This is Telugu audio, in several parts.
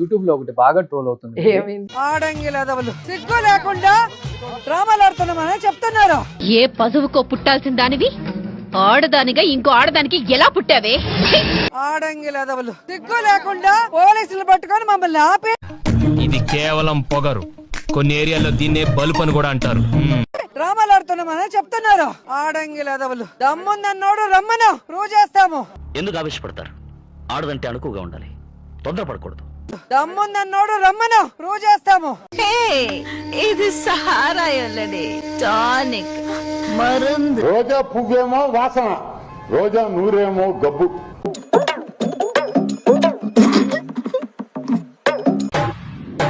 యూట్యూబ్ లో ఒకటి బాగా ట్రోల్ అవుతుంది. సిగ్గు లేకుండా డ్రామాలాడుతున్నామని చెప్తున్నారు. ఏ పశువుకో పుట్టాల్సిన దానివి ఆడదానిగా ఇంకో ఆడదానికి ఎలా పుట్టావే? ఆడంగిలదవలు సిగ్గు లేకుండా పోలీసులు పట్టుకొని మమ్మల్ని ఆపి ఇది కేవలం పొగరు. కొన్ని ఏరియాలో దీన్నే బలుపు అని కూడా అంటారు. డ్రామాలాడుతున్నామని చెప్తున్నారు. ఆడంగిలదవలు దమ్ముందన్నోడు రమ్మను ప్రూవ్ చేస్తాము. ఎందుకు ఆవేశపడతారు? ఆడదంటే అణుకుగా ఉండాలి, తొందరపడకూడదు. దమ్ముందన్నోడు రమ్మను ప్రూవ్ చేస్తాము. ఇది సహారాయల్లడి టానిక్ మరుందు. రోజా పువ్వేమో వాసన, రోజా నూరేమో గబ్బు.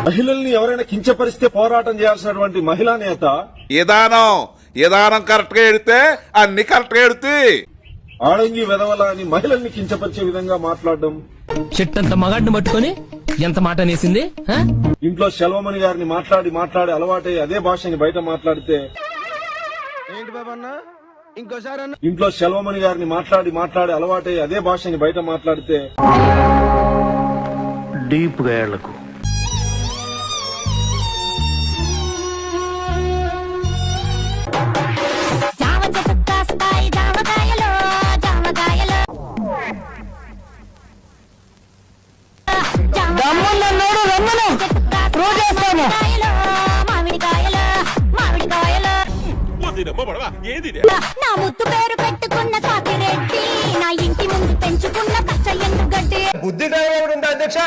మహిళల్ని ఎవరైనా కించపరిస్తే పోరాటం చేయాల్సినటువంటి మహిళా నేత విధానం కరెక్ట్ గా ఎడితే అన్ని కరెక్ట్ గా ఎడితే ఆడంగి వెదవల అని మహిళల్ని కించపరిచే విధంగా మాట్లాడడం. చెట్టంత మగాడిని పట్టుకొని ఎంత మాట అనేసింది. ఇంట్లో సెల్వమణి గారిని మాట్లాడి అలవాటై అదే భాషని బయట మాట్లాడితే ఇంట్లో సెల్వమణి గారిని మాట్లాడి అలవాటై అదే భాషని బయట మాట్లాడితే డీప్ గా ఏళ్లకు దమ్ముందన్నోడు రమ్మను ప్రూవ్ చేస్తాము. నా ముద్దు పేరు పెట్టుకున్న సాకిరెడ్డి, నా ఇంటి ముందు పెంచుకున్న పచ్చ ఎందుగడ్డి. బుద్ధి అధ్యక్ష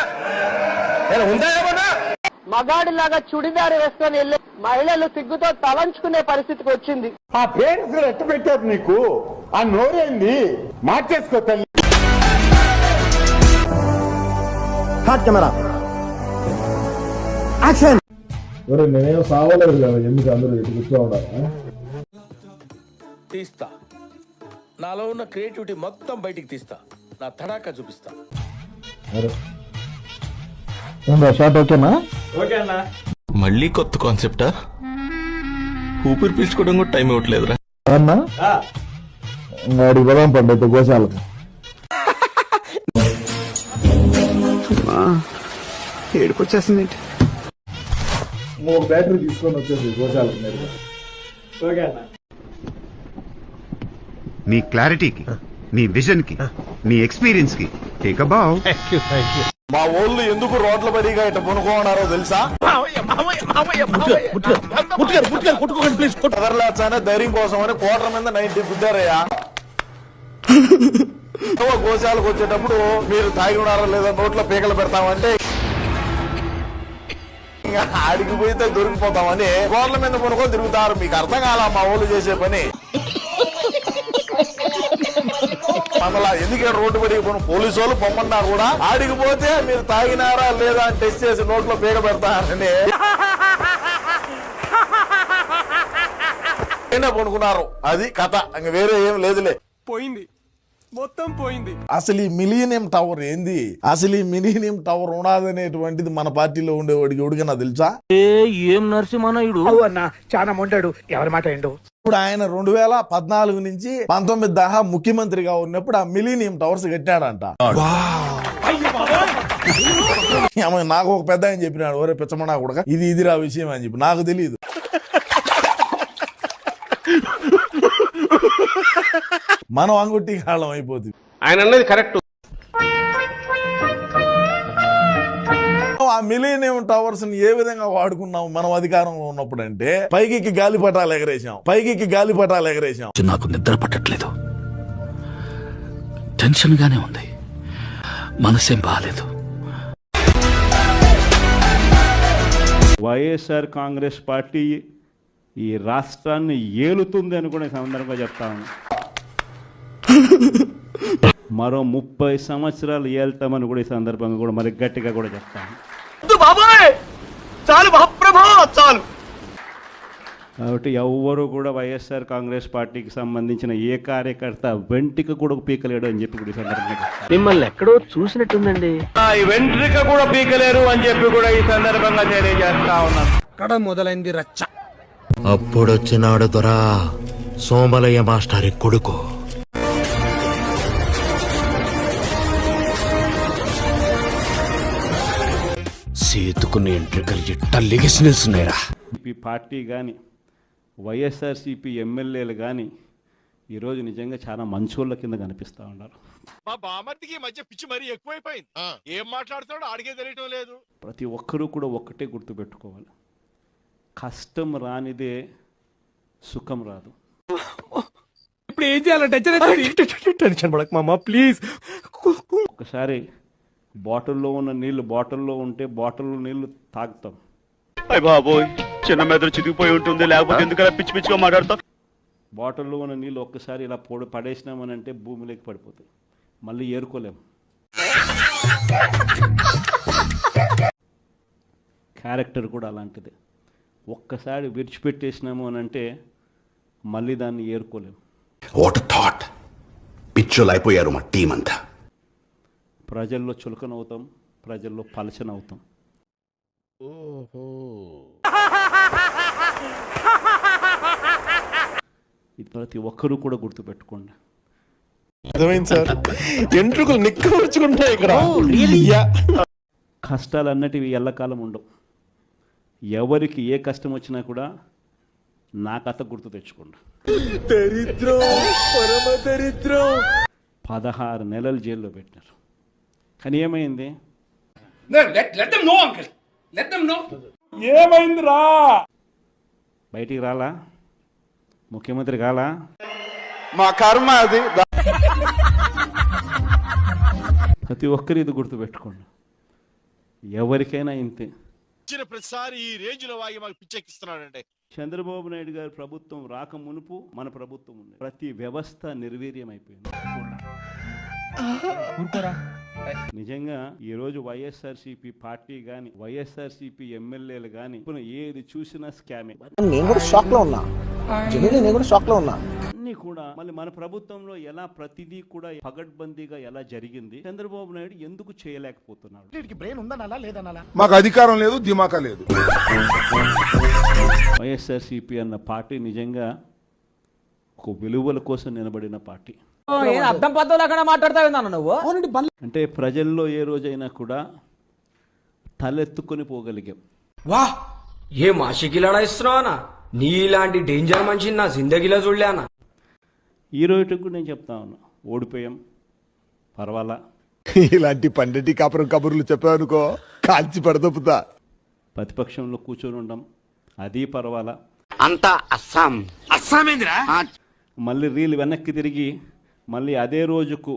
మగాడిలాగా చుడిదారు వేసుకొని వెళ్ళి మహిళలు సిగ్గుతో తలంచుకునే పరిస్థితికి వచ్చింది. ఆ పేరెంట్స్ ఎట్ట పెట్టారు నీకు? ఆ నోరేంది? మార్చేసుకో తల్లి. నేనేం సావలేదు కదా, ఎందుకు అందరూ ఇటు కూర్చో ఉండాలి? తీస్తా, నాలో ఉన్న క్రియేటివిటీ మొత్తం బయటికి తీస్తా, నా తడాకా చూపిస్తా. షార్ట్ ఓకేనా? మళ్ళీ కొత్త కాన్సెప్టా? ఊపిరి పీల్చుకోవడం కూడా టైం ఇవ్వట్లేదురా అన్నా. అడిగి బలం పండు గోశాలకు ఏడుకొచ్చేసింది. బ్యాటరీ తీసుకొని వచ్చేసి గోశాలకు. నీ క్లారిటీకి, నీ విజన్ కి, నీ ఎక్స్పీరియన్స్ కి టేక్ అ బౌ. మా ఊళ్ళు ఎందుకు రోడ్ల బడిగా ఇట్లా పునుకోన్నారో తెలుసా? ఎదరలేచానే ధైర్యం కోసం అని కోట్ల మీద 90 గుద్దారయ్యా. గోశాలకు వచ్చేటప్పుడు మీరు తాగి ఉన్నారో లేదా నోట్లో పీకలు పెడతామంటే ఆడికి పోయితే దొరికిపోతామని కోట్ల మీద పునుకొని తిరుగుతారు. మీకు అర్థం కాల మా ఊళ్ళు చేసే పని. అందులో ఎందుకే రోడ్డు పడి పోలీసు వాళ్ళు పొమ్మన్నారు కూడా, ఆడికి పోతే మీరు తాగినారా లేదా అని టెస్ట్ చేసి నోట్లో పీక పెడతారని పనుకున్నారు. అది కథ, ఇంక వేరే ఏం లేదులే. పోయింది, మొత్తం పోయింది. అసలు ఈ మిలీనియం టవర్ ఏంది? అసలు ఈ మిలీనియం టవర్ ఉన్నదనేటువంటిది మన పార్టీలో ఉండేవాడికి ఎవడికైనా తెలుసా? ఏం నరసింహనాయుడు అన్నా చాలా మొంటాడు, ఎవరి మాట ఏంటో. ఇప్పుడు ఆయన 2014 నుంచి 19 దాకా ముఖ్యమంత్రిగా ఉన్నప్పుడు ఆ మిలీనియం టవర్స్ కట్టాడంట. నాకు ఒక పెద్ద ఆయన చెప్పినాడు, ఒరే పిచ్చమన్నా కూడా ఇదిరా విషయం అని చెప్పి. నాకు తెలియదు. మనం అంగుట్టి కాలం అయిపోతుంది. ఆయన అన్నది కరెక్ట్. ఆ మిలీనియం టవర్స్ ని ఏ విధంగా వాడుకున్నాం మనం అధికారంలో ఉన్నప్పుడు అంటే, పైకి గాలిపటాలు ఎగరేసాం. నాకు నిద్ర పట్టట్లేదు, టెన్షన్ గానే ఉంది, మనసేం బాగాలేదు. వైఎస్ఆర్ కాంగ్రెస్ పార్టీ ఈ రాష్ట్రాన్ని ఏలుతుంది అని కూడా సందర్భంగా చెప్తాను. మరో 30 సంవత్సరాలు ఏళ్తామని కూడా ఈ సందర్భంగా కూడా మరి గట్టిగా కూడా చెప్తాను. కాబట్టి ఎవ్వరు కూడా వైఎస్ఆర్ కాంగ్రెస్ పార్టీకి సంబంధించిన ఏ కార్యకర్త వెంట్రుక కూడా పీకలేడు అని చెప్పి కూడా ఈ సందర్భంగా మిమ్మల్ని ఎక్కడో చూసినట్టుందండి. వెంట్రుక కూడా పీకలేరు అని చెప్పి కూడా ఈ సందర్భంగా తెలియజేస్తా ఉన్నాను. అక్కడ మొదలైంది రచ్చ. అప్పుడొచ్చినాడు దొరా సోమలయ్య మాస్టారి కొడుకు. సేతుకున్న ఎంట్రికలు ఎట్ట లెగిసి నిల్చున్నాయిరా. ఈ పార్టీ కానీ వైఎస్ఆర్సీపీ ఎమ్మెల్యేలు కానీ ఈరోజు నిజంగా చాలా మంచోళ్ళ కింద కనిపిస్తూ ఉన్నారు. మా బామర్దికి మధ్య పిచ్చి మరీ ఎక్కువైపోయింది. ఏం మాట్లాడుతాడో అడిగే తెలియటం లేదు. ప్రతి ఒక్కరూ కూడా ఒక్కటే గుర్తుపెట్టుకోవాలి, కష్టం రానిదే సుఖం రాదు. ఇప్పుడు ఏం చేయాలంటే టెన్షన్ పడక మామ ప్లీజ్. ఒకసారి బాటిల్లో ఉన్న నీళ్లు బాటిల్లో ఉంటే బాటిల్లో నీళ్లు తాగుతాం. బాబోయ్, చిన్న మెదడు చితికిపోయి ఉంటుంది, లేకపోతే ఎందుకలా పిచ్చి పిచ్చిగా మాట్లాడతాం. బాటిల్లో ఉన్న నీళ్ళు ఒక్కసారి ఇలా పడేసినామని అంటే భూమిలోకి పడిపోతాయి, మళ్ళీ ఏరుకోలేం. క్యారెక్టర్ కూడా అలాంటిదే, ఒక్కసారి విడిచిపెట్టేసినాము అని అంటే మళ్ళీ దాన్ని ఏరుకోలేం. వాట్ థాట్, పిచ్చోలు అయిపోయారు మా టీం అంతా. ప్రజల్లో చులకన అవుతాం, ప్రజల్లో పలచన అవుతాం. ఇది ప్రతి ఒక్కరూ కూడా గుర్తుపెట్టుకోండి. అర్థమైంది సార్, ఎంట్రుకలు నిక్కర్చుకుంటాయి ఇక్కడ. కష్టాలు అన్నటివి ఎల్లకాలం ఉండవు. ఎవరికి ఏ కష్టం వచ్చినా కూడా నా కథ గుర్తు తెచ్చుకోండి. 16 నెలలు జైల్లో పెట్టినారు, కానీ ఏమైంది? ఏమైందిరా? బయటికి రాలా, ముఖ్యమంత్రి కాలా. మా కర్మ అది. ప్రతి ఒక్కరు ఇది గుర్తుపెట్టుకోండి, ఎవరికైనా ఇంతే. ప్రతిసారి ఈ రేంజ్ లో వాగి మాకు పిచ్చెక్కిస్తున్నాడంటే. చంద్రబాబు నాయుడు గారి ప్రభుత్వం రాక మునుపు మన ప్రభుత్వం ఉంది, ప్రతి వ్యవస్థ నిర్వీర్యం అయిపోయింది. నిజంగా ఈరోజు వైఎస్ఆర్సీపీ పార్టీ కానీ వైఎస్ఆర్సీపీ ఎమ్మెల్యేలు కానీ ఏది చూసినా స్కామే. నేను కూడా షాక్ లో ఉన్నా, నేను కూడా షాక్ లో ఉన్నా. అన్ని కూడా మళ్ళీ మన ప్రభుత్వంలో ఎలా ప్రతిదీ కూడా పగడ్బందీగా ఎలా జరిగింది, చంద్రబాబు నాయుడు ఎందుకు చేయలేకపోతున్నాడు? మాకు అధికారం లేదు, దిమాకా లేదు. వైఎస్ఆర్సీపీ అన్న పార్టీ నిజంగా ఒక విలువల కోసం నిలబడిన పార్టీ. అర్థం పద్ధతులు మాట్లాడతావు నువ్వు. అంటే ప్రజల్లో ఏ రోజైనా కూడా తలెత్తుకొని పోగలిగాం. వా ఏ మాషికిలాడా ఇస్తున్నావా? నీలాంటి డేంజర్ మనిషిని నా జిందగీలో చూడలేనా. ఈ రోజుకి కూడా నేను చెప్తా ఉన్నా, ఓడిపోయాం పర్వాలా. ఇలాంటి పండిటి కాపురం కబుర్లు చెప్పావనుకో కాల్చి పడదొప్పుతా. ప్రతిపక్షంలో కూర్చొని ఉండం, అది పర్వాలా. అంతా అస్సాం అస్సామేంద్రా. మళ్ళీ రీల్ వెనక్కి తిరిగి మళ్ళీ అదే రోజుకు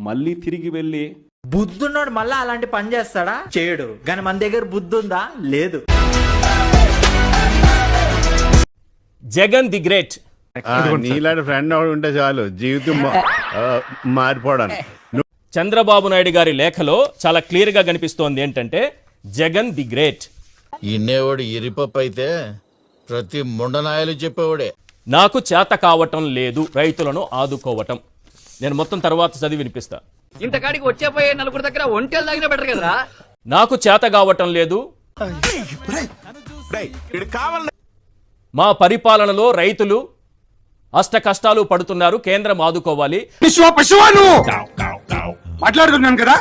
మళ్ళీ తిరిగి వెళ్ళి బుద్ధున్నాడు మళ్ళా అలాంటి పని చేస్తాడా? చేయడు. కానీ మన దగ్గర బుద్ధి ఉందా? లేదు. Jagan the great. నీలాంటి ఫ్రెండ్ ఉంటే చాలు జీవితం మారిపోవడానికి. చంద్రబాబు నాయుడు గారి లేఖలో చాలా క్లియర్ గా కనిపిస్తోంది ఏంటంటే జగన్ ది గ్రేట్. ఇన్నేవాడు ఎరిపప్పు అయితే ప్రతి ముండనాయలు చెప్పేవాడే. నాకు చేత కావటం లేదు రైతులను ఆదుకోవటం. నేను మొత్తం తర్వాత చదివి వినిపిస్తా. ఇంతకాడికి వచ్చేపోయే నలుగురు దగ్గర ఒంటెలు తాగినా బెటర్ కదరా. నాకు చేత కావటం లేదు, మా పరిపాలనలో రైతులు అష్ట కష్టాలు పడుతున్నారు, కేంద్రం ఆదుకోవాలి. మాట్లాడుతున్నాను కదా.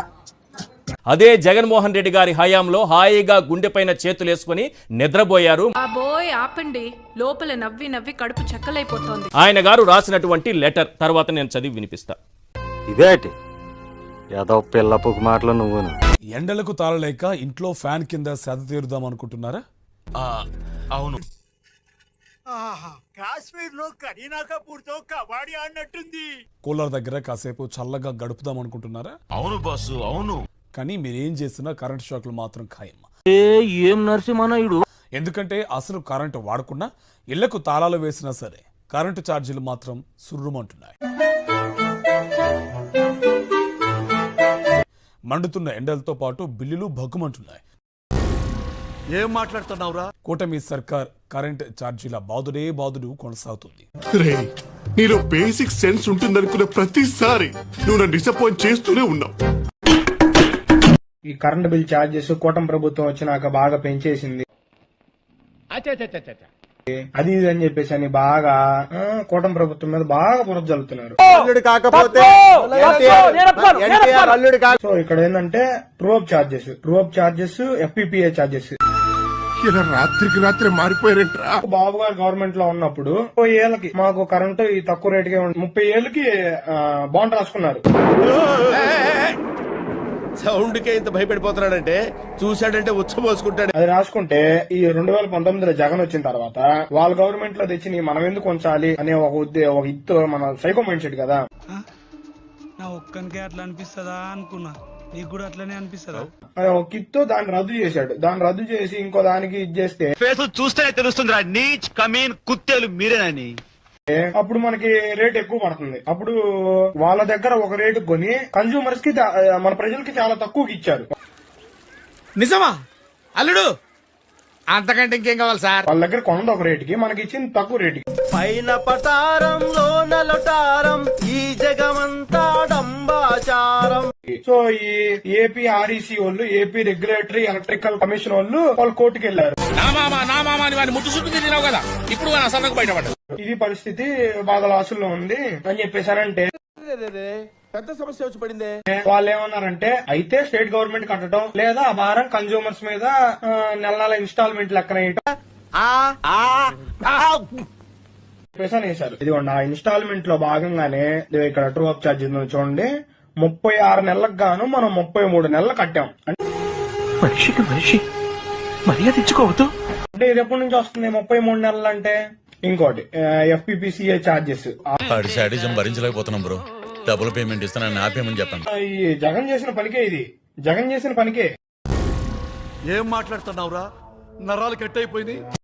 అదే జగన్మోహన్ రెడ్డి గారి హయాంలో హాయిగా గుండెపైన చేతులేసుకుని నిద్రపోయారు. అబోయ్ ఆపండి, లోపల నవ్వి నవ్వి కడుపు చెక్కలైపోతోంది. ఆయన గారు రాసినటువంటి లెటర్ తర్వాత నేను చదివి వినిపిస్తా. ఇదేటి ఏదో పిల్లపుకు మాటలు నువ్వు. ఎండలకు తాళలేక ఇంట్లో ఫ్యాన్ కింద సెద తీరుదాం అనుకుంటున్నారా? అవును. కాశ్మీర్ లో కరీనా కపూర్ తో కబడ్డీ ఆడినట్టుంది. కూలర్ దగ్గర కాసేపు చల్లగా గడుపుదాం అనుకుంటున్నారా? అవును బాసు, అవును. కానీ మీరేం చేసినా కరెంట్ షాక్లు మాత్రం ఖాయం. ఏం నరసింహనాయుడు. ఎందుకంటే అసలు కరెంటు వాడకుండా ఇళ్లకు తాళాలు వేసినా సరే కరెంటు ఛార్జీలు మాత్రం సుర్రుమంటున్నాయి. మండుతున్న ఎండలతో పాటు బిల్లులు భగ్గుమంటున్నాయి. ఏం మాట్లాడుతున్నావురా? కూటమి సర్కార్ కరెంట్ ఛార్జీల బాదుడు కొనసాగుతుంది. నీలో బేసిక్ సెన్స్ ఉంటుందనుకున్న ప్రతిసారి నువ్వు నన్ను డిసప్పాయింట్ చేస్తూనే ఉన్నావు. ఈ కరెంట్ బిల్ ఛార్జెస్ కూటమి ప్రభుత్వం వచ్చినాక బాగా పెంచేసింది. అది ఇది అని చెప్పేసి అని బాగా కూటమి ప్రభుత్వం మీద బాగా బురద జల్లుతున్నారు. సో ఇక్కడ ఏంటంటే ట్రూఅప్ చార్జెస్ FPPA చార్జెస్ ఇలా రాత్రికి రాత్రి మారిపోయారేంట్రా? బాబు గారు గవర్నమెంట్ లో ఉన్నప్పుడు 30 ఏళ్ళకి మాకు కరెంటు ఈ తక్కువ రేటుకే 30 ఏళ్ళకి బాండ్ రాసుకున్నారు. సౌండ్ కే ఇంత భయపడిపోతున్నాడంటే చూశాడంటే ఉచ్చబోసుకుంటాడు. అది రాసుకుంటే ఈ 2019లో జగన్ వచ్చిన తర్వాత వాళ్ళ గవర్నమెంట్ లో తెచ్చి మనం ఎందుకు ఉంచాలి అనే ఒక ఇత్తు మన సైకో మైండ్ సెట్ కదా. నా ఒక్కనికే అట్లా అనిపిస్తుందా అనుకున్నా, నీకు కూడా అట్లనే అనిపిస్తుందా? ఒక ఇత్తు దాన్ని రద్దు చేశాడు. దాన్ని రద్దు చేసి ఇంకో దానికి ఇది చేస్తే చూస్తేనే తెలుస్తుందిరా నీచ్ కమీన్ కుత్తేలు మీరేనని. అప్పుడు మనకి రేట్ ఎక్కువ పడుతుంది. అప్పుడు వాళ్ళ దగ్గర ఒక రేటు కొని కన్స్యూమర్స్ కి మన ప్రజలకి చాలా తక్కువకి ఇచ్చారు. నిజమా అల్లుడు? అంతకంటే ఇంకేం కావాలి సార్? వాళ్ళ దగ్గర కొన్నది ఒక రేటుకి, మనకి ఇచ్చింది తక్కువ రేటుకి. పైన పటారంలో నలటారం ఈ జగమంతా డంబాచారం. సో ఈ ఏపీ REC వాళ్ళు, ఏపీ రెగ్యులేటరీ ఎలక్ట్రికల్ కమిషన్ వాళ్ళు కోర్టుకు వెళ్లారు. ముట్టు చుట్టూ తిరిగినావు కదా, ఇప్పుడు అసలు బయటపడ్డా. ఇది పరిస్థితి బాగా లాసుల్లో ఉంది అని చెప్పేశారంటే పెద్ద సమస్య వచ్చి పడిందే. వాళ్ళు ఏమన్నారంటే అయితే స్టేట్ గవర్నమెంట్ కట్టడం లేదా ఆ భారం కన్స్యూమర్స్ మీద నెల ఇన్స్టాల్మెంట్ లెక్కన వేశారు. ఇదిగోండి ఆ ఇన్స్టాల్మెంట్ లో భాగంగానే ఇక్కడ ట్రూ అప్ ఛార్జెస్ చూడండి, 36 నెలలకు గాను మనం 33 నెలలు కట్టాం. మనిషికి మనిషి మర్యాద ఇచ్చుకోవద్దు అంటే ఇది ఎప్పటి నుంచి వస్తుంది 33 నెలలు అంటే? ఇంకోటి FPPCA ఛార్జెస్. భరించలేకపోతున్నాం బ్రో, డబుల్ పేమెంట్ ఇస్తానని ఆపేమని చెప్పండి. ఈ జగన్ చేసిన పనికే ఇది, జగన్ చేసిన పనికే. ఏం మాట్లాడుతున్నావురా? నరాలు కట్ అయిపోయింది.